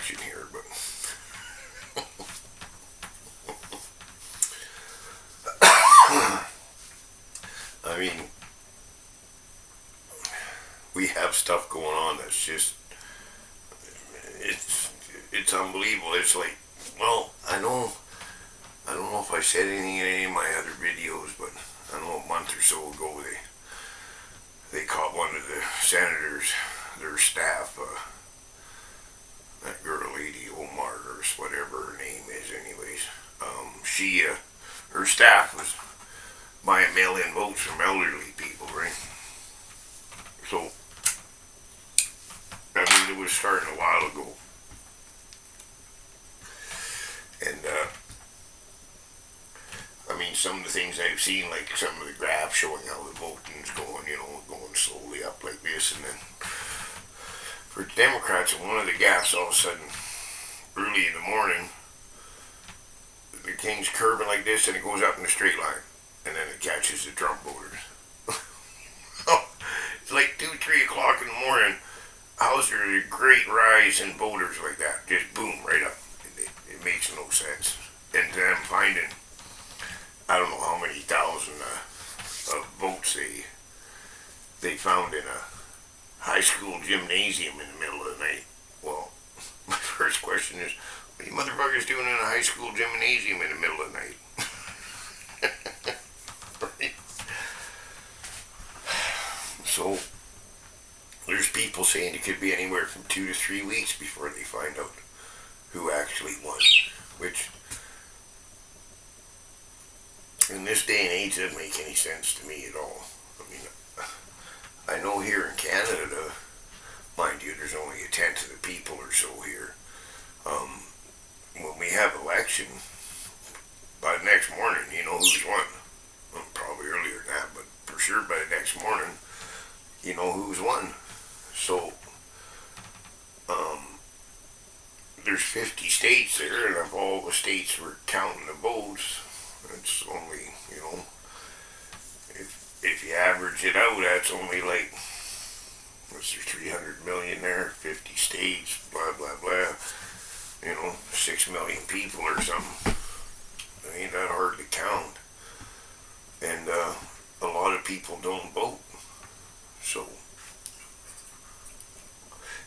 election here, but I mean, we have stuff going on that's just it's unbelievable. It's like, well, I don't know if I said anything in any of my other videos, but I don't know, a month or so ago they caught one of the senators, their staff, that girl, Lady Omar, or whatever her name is, anyways. Her staff was buying mail-in votes from elderly people, right? So, I mean, it was starting a while ago. And, I mean, some of the things I've seen, like some of the graphs showing how the voting's going, going slowly up like this, and then for Democrats, one of the gaps, all of a sudden, early in the morning, the King's curving like this, and it goes up in a straight line, and then it catches the Trump voters. It's like 2, 3 o'clock in the morning. How's there a great rise in voters like that? Just boom, right up. It makes no sense. And them finding, I don't know how many thousand votes they found in a high school gymnasium in the middle of the night. Well, my first question is, what are you motherfuckers doing in a high school gymnasium in the middle of the night? Right? So, there's people saying it could be anywhere from 2 to 3 weeks before they find out who actually won. Which, in this day and age, doesn't make any sense to me at all. I mean, I know here in Canada, mind you, there's only a tenth of the people or so here. When we have election, by the next morning, you know who's won. Well, probably earlier than that, but for sure by the next morning, you know who's won. So, there's 50 states there, and if all the states were counting the votes, it's only, if you average it out, that's only like, what's there, 300 million there, 50 states, blah, blah, blah, 6 million people or something. It ain't that hard to count. And a lot of people don't vote. So,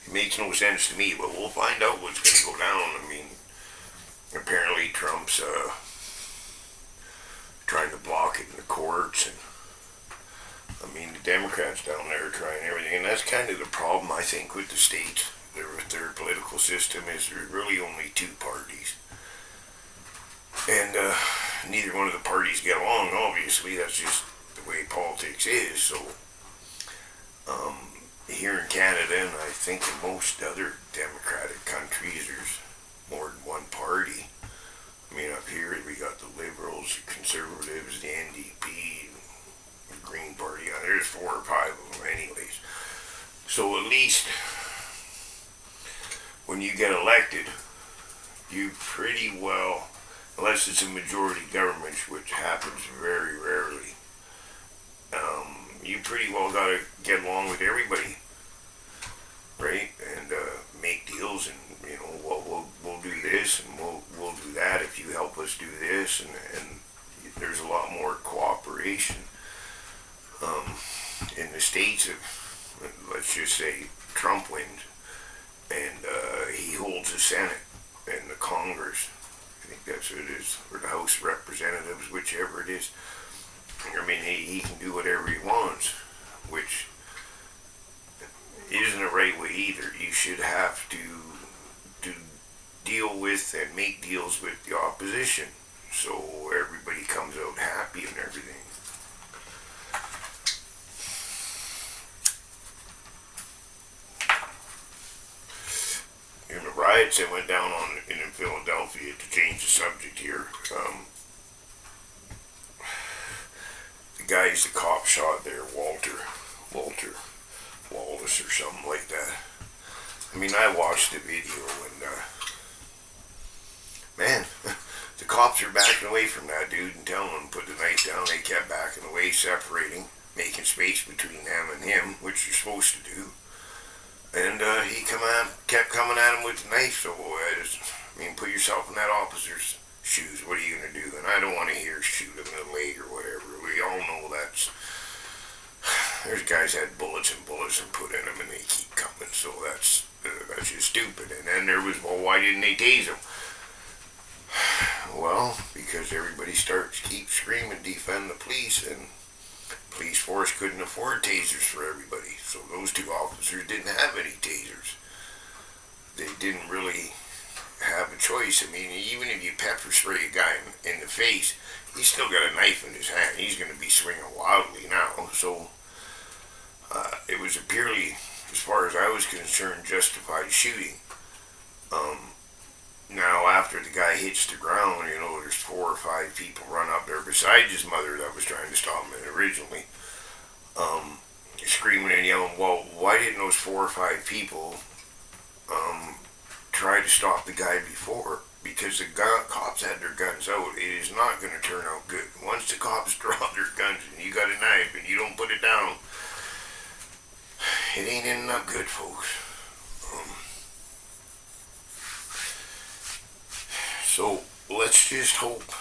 it makes no sense to me, but we'll find out what's going to go down. I mean, apparently Trump's trying to block it in the courts, and I mean, the Democrats down there are trying everything, and that's kind of the problem, I think, with the states. Their political system is there's really only 2 parties. And neither one of the parties get along, obviously. That's just the way politics is. So, here in Canada, and I think in most other democratic countries, there's more than one party. I mean, up here we got the Liberals, the Conservatives, the NDP, the Green Party. There's 4 or 5 of them anyways. So at least when you get elected, you pretty well, unless it's a majority government, which happens very rarely, you pretty well got to get along with everybody, right? And make deals, and well, we'll do this, and we'll do that if you help us do this, and there's a lot more cooperation. In the States, let's just say Trump wins, and he holds the Senate and the Congress. I think that's what it is, or the House of Representatives, whichever it is. I mean, he can do whatever he wants, which isn't the right way either. You should have to deal with and make deals with the opposition, so everybody comes out happy and everything. In the riots that went down in Philadelphia, to change the subject here, the guys the cop shot there, Walter Wallace or something like that. I mean, I watched the video, and man, the cops are backing away from that dude and telling him to put the knife down. They kept backing away, separating, making space between them and him, which you're supposed to do. And he kept coming at him with the knife. So I mean, put yourself in that officer's shoes. What are you gonna do? And I don't want to hear shoot him in the leg or whatever. We all know that's there's guys had bullets and bullets and put in them, and they keep coming. So that's just stupid. And then there was, well, why didn't they tase him? Well, because everybody starts keep screaming, defend the police, and police force couldn't afford tasers for everybody. So those two officers didn't have any tasers. They didn't really have a choice. I mean, even if you pepper spray a guy in the face, he's still got a knife in his hand. He's going to be swinging wildly now. So it was a purely, as far as I was concerned, justified shooting. Um, Now, after the guy hits the ground, there's 4 or 5 people run up there besides his mother that was trying to stop him originally, um, screaming and yelling, well, why didn't those 4 or 5 people um, try to stop the guy before? Because the cops had their guns out. It is not going to turn out good. Once the cops draw their guns and you got a knife and you don't put it down, it ain't ending up good, folks. Um, so let's just hope,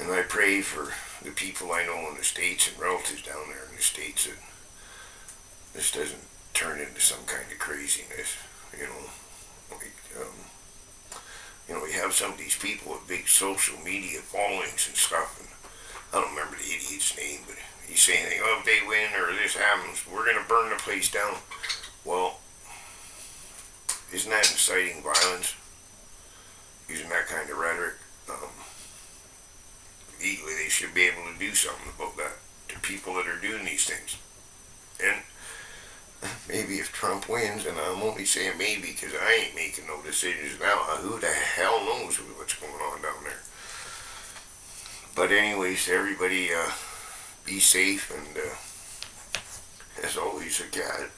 and I pray for the people I know in the States and relatives down there in the States that this doesn't turn into some kind of craziness. You know, like, we have some of these people with big social media followings and stuff, and I don't remember the idiot's name, but he's saying, oh, if they win or this happens, we're going to burn the place down. Well, isn't that inciting violence? Using that kind of rhetoric? Legally, they should be able to do something about that to people that are doing these things. And maybe if Trump wins, and I'm only saying maybe because I ain't making no decisions now, who the hell knows what's going on down there. But anyways, everybody be safe, and as always, a cat.